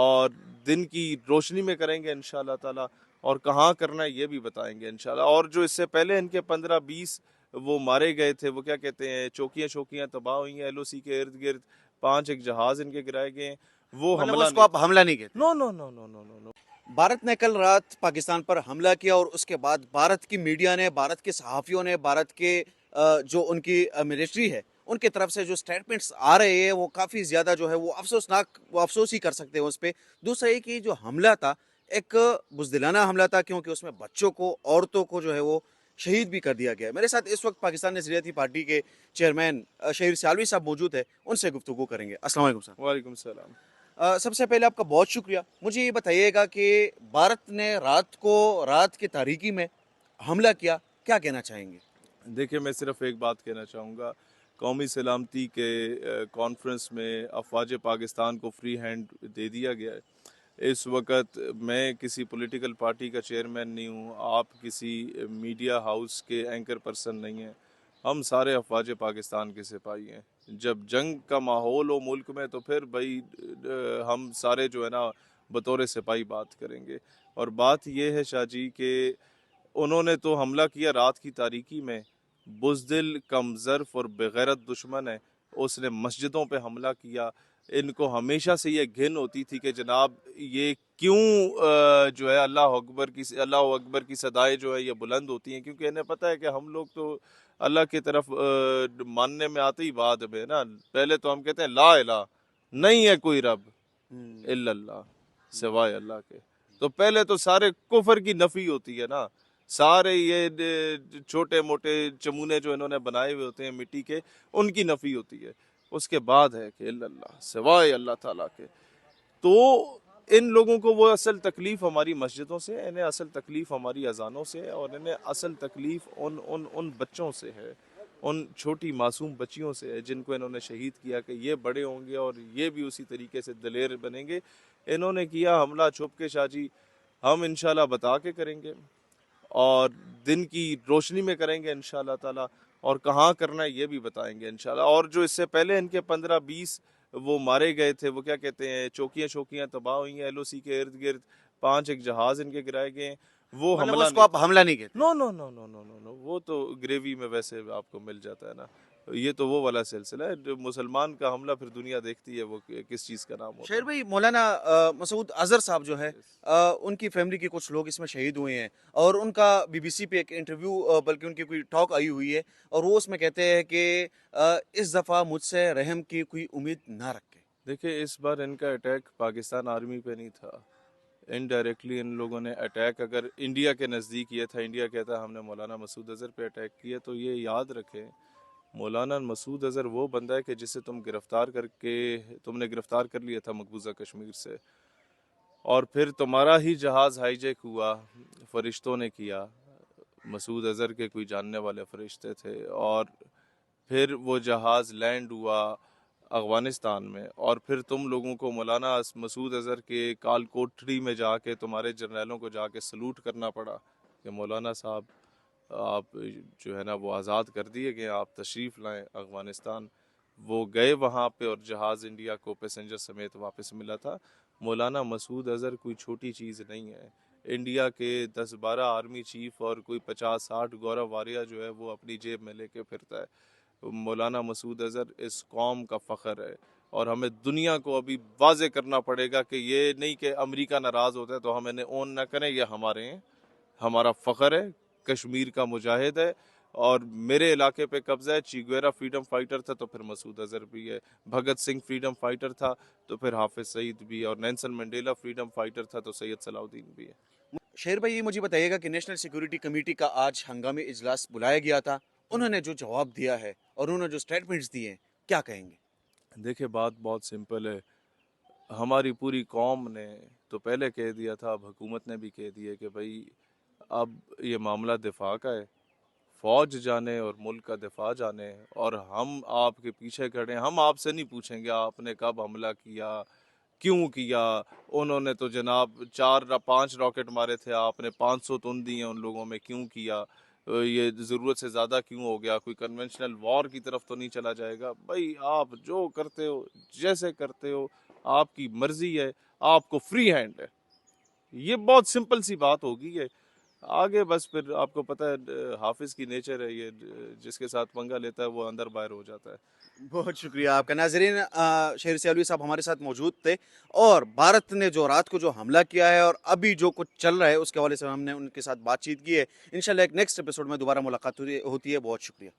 اور دن کی روشنی میں کریں گے انشاءاللہ تعالی، اور کہاں کرنا ہے یہ بھی بتائیں گے انشاءاللہ۔ اور جو اس سے پہلے ان کے 15-20 وہ مارے گئے تھے، وہ کیا کہتے ہیں، چوکیاں تباہ ہوئی ہیں ایل او سی کے ارد گرد، 5 ایک جہاز ان کے گرائے گئے ہیں، وہ مطلب حملہ اس کو نہیں۔ آپ حملہ نہیں کہتے؟ نو نو نو نو نو نو نو۔ بھارت نے کل رات پاکستان پر حملہ کیا اور اس کے بعد بھارت کی میڈیا نے، بھارت کے صحافیوں نے، بھارت کے جو ان کی ملٹری ہے ان کی طرف سے جو سٹیٹمنٹس آ رہے ہیں وہ کافی زیادہ جو ہے وہ افسوسناک، وہ افسوس ہی کر سکتے ہیں اس پہ۔ دوسرا یہ کہ جو حملہ تھا ایک بزدلانہ حملہ تھا، کیونکہ اس میں بچوں کو، عورتوں کو جو ہے وہ شہید بھی کر دیا گیا۔ میرے ساتھ اس وقت پاکستان نظریاتی پارٹی کے چیئرمین شہیر سیالوی صاحب موجود ہے، ان سے گفتگو کریں گے۔ السلام علیکم صاحب۔ وعلیکم السلام۔ سب سے پہلے آپ کا بہت شکریہ۔ مجھے یہ بتائیے گا کہ بھارت نے رات کی تاریکی میں حملہ کیا، کیا کہنا چاہیں گے؟ دیکھیں، میں صرف ایک بات کہنا چاہوں گا، قومی سلامتی کے کانفرنس میں افواج پاکستان کو فری ہینڈ دے دیا گیا ہے۔ اس وقت میں کسی پولیٹیکل پارٹی کا چیئرمین نہیں ہوں، آپ کسی میڈیا ہاؤس کے اینکر پرسن نہیں ہیں، ہم سارے افواج پاکستان کے سپاہی ہیں۔ جب جنگ کا ماحول ہو ملک میں تو پھر بھائی ہم سارے جو ہے نا بطور سپاہی بات کریں گے۔ اور بات یہ ہے شاہ جی کہ انہوں نے تو حملہ کیا رات کی تاریکی میں، بزدل، کم ظرف اور بغیرت دشمن ہے، اس نے مسجدوں پہ حملہ کیا۔ ان کو ہمیشہ سے یہ گھن ہوتی تھی کہ جناب یہ کیوں جو ہے اللہ اکبر کی صدائیں جو ہے یہ بلند ہوتی ہیں، کیونکہ انہیں پتہ ہے کہ ہم لوگ تو اللہ کی طرف ماننے میں آتے ہی بعد میں نا، پہلے تو ہم کہتے ہیں لا الہ، نہیں ہے کوئی رب الا اللہ، سوائے اللہ کے۔ تو پہلے تو سارے کفر کی نفی ہوتی ہے نا، سارے یہ چھوٹے موٹے چمونے جو انہوں نے بنائے ہوئے ہوتے ہیں مٹی کے، ان کی نفی ہوتی ہے۔ اس کے بعد ہے کہ الا اللہ، سوائے اللہ تعالیٰ کے۔ تو ان لوگوں کو وہ اصل تکلیف ہماری مسجدوں سے، انہیں اصل تکلیف ہماری اذانوں سے، اور انہیں اصل تکلیف ان بچوں سے ہے، ان چھوٹی معصوم بچیوں سے ہے جن کو انہوں نے شہید کیا کہ یہ بڑے ہوں گے اور یہ بھی اسی طریقے سے دلیر بنیں گے۔ انہوں نے کیا حملہ چھپ کے شاہ جی، ہم انشاءاللہ بتا کے کریں گے، اور دن کی روشنی میں کریں گے انشاءاللہ تعالی، اور کہاں کرنا ہے یہ بھی بتائیں گے انشاءاللہ۔ اور جو اس سے پہلے ان کے 15-20 وہ مارے گئے تھے، وہ کیا کہتے ہیں، چوکیاں تباہ ہوئی ہیں ایل او سی کے ارد گرد، 5 ایک جہاز ان کے گرائے گئے ہیں، وہ مطلب حملہ اس کو نہیں۔ آپ حملہ نہیں کہتے؟ نو نو نو نو نو نو نو، وہ تو گریوی میں ویسے آپ کو مل جاتا ہے نا، یہ تو وہ والا سلسلہ ہے۔ جو مسلمان کا حملہ پھر دنیا دیکھتی ہے وہ کس چیز کا نام ہوتا شہر ہے۔ بھائی، مولانا مسعود اظہر صاحب جو ہے، ان کی فیملی کے کچھ لوگ اس میں شہید ہوئے ہیں، اور ان کا بی بی سی پہ ایک انٹرویو، بلکہ ان کی کوئی ٹاک آئی ہوئی ہے، اور وہ اس میں کہتے ہیں کہ اس دفعہ مجھ سے رحم کی کوئی امید نہ رکھے۔ دیکھیں، اس بار ان کا اٹیک پاکستان آرمی پہ نہیں تھا، انڈائریکٹلی ان لوگوں نے اٹیک اگر انڈیا کے نزدیک یہ تھا، انڈیا کہتا ہے ہم نے مولانا مسعود اظہر پہ اٹیک کیا، تو یہ یاد رکھیں مولانا مسعود اظہر وہ بندہ ہے کہ جسے تم نے گرفتار کر لیا تھا مقبوضہ کشمیر سے، اور پھر تمہارا ہی جہاز ہائی جیک ہوا، فرشتوں نے کیا، مسعود اظہر کے کوئی جاننے والے فرشتے تھے، اور پھر وہ جہاز لینڈ ہوا افغانستان میں، اور پھر تم لوگوں کو مولانا مسعود اظہر کے کال کوٹری میں جا کے تمہارے جرنیلوں کو جا کے سلوٹ کرنا پڑا کہ مولانا صاحب آپ جو ہے نا وہ آزاد کر دیے گئے، آپ تشریف لائیں افغانستان۔ وہ گئے وہاں پہ اور جہاز انڈیا کو پیسنجر سمیت واپس ملا تھا۔ مولانا مسعود اظہر کوئی چھوٹی چیز نہیں ہے، انڈیا کے 10-12 آرمی چیف اور کوئی 50-60 گورو واریا جو ہے وہ اپنی جیب میں لے کے پھرتا ہے۔ مولانا مسعود اظہر اس قوم کا فخر ہے، اور ہمیں دنیا کو ابھی واضح کرنا پڑے گا کہ یہ نہیں کہ امریکہ ناراض ہوتا ہے تو ہم انہیں اون نہ کریں، یہ ہمارے ہیں، ہمارا فخر ہے، کشمیر کا مجاہد ہے، اور میرے علاقے پہ قبضہ ہے۔ چیگویرا فریڈم فائٹر تھا تو پھر مسعود اظہر بھی ہے، بھگت سنگھ فریڈم فائٹر تھا تو پھر حافظ سعید بھی ہے، اور نیلسن منڈیلا فریڈم فائٹر تھا تو سید صلاح الدین بھی ہے۔ شہر بھائی، یہ مجھے بتائیے گا کہ نیشنل سیکورٹی کمیٹی کا آج ہنگامی اجلاس بلایا گیا تھا، انہوں نے جو جواب دیا ہے اور انہوں نے جو سٹیٹمنٹس دیے ہیں، کیا کہیں گے؟ دیکھیں، بات بہت سمپل ہے، ہماری پوری قوم نے تو پہلے کہہ دیا تھا، اب حکومت نے بھی کہہ دیا کہ بھائی اب یہ معاملہ دفاع کا ہے، فوج جانے اور ملک کا دفاع جانے، اور ہم آپ کے پیچھے کھڑے ہیں۔ ہم آپ سے نہیں پوچھیں گے آپ نے کب حملہ کیا، کیوں کیا، انہوں نے تو جناب 4-5 راکٹ مارے تھے، آپ نے 500 تن دی ہیں ان لوگوں میں، کیوں کیا، یہ ضرورت سے زیادہ کیوں ہو گیا، کوئی کنونشنل وار کی طرف تو نہیں چلا جائے گا۔ بھائی آپ جو کرتے ہو، جیسے کرتے ہو، آپ کی مرضی ہے، آپ کو فری ہینڈ ہے. یہ بہت سمپل سی بات ہوگی. یہ آگے بس پھر آپ کو پتہ ہے حافظ کی نیچر ہے یہ, جس کے ساتھ پنگا لیتا ہے وہ اندر باہر ہو جاتا ہے. بہت شکریہ آپ کا. ناظرین, شہر سے علوی صاحب ہمارے ساتھ موجود تھے, اور بھارت نے جو رات کو جو حملہ کیا ہے اور ابھی جو کچھ چل رہا ہے اس کے حوالے سے ہم نے ان کے ساتھ بات چیت کی ہے. انشاءاللہ ایک نیکسٹ ایپیسوڈ میں دوبارہ ملاقات ہوتی ہے. بہت شکریہ.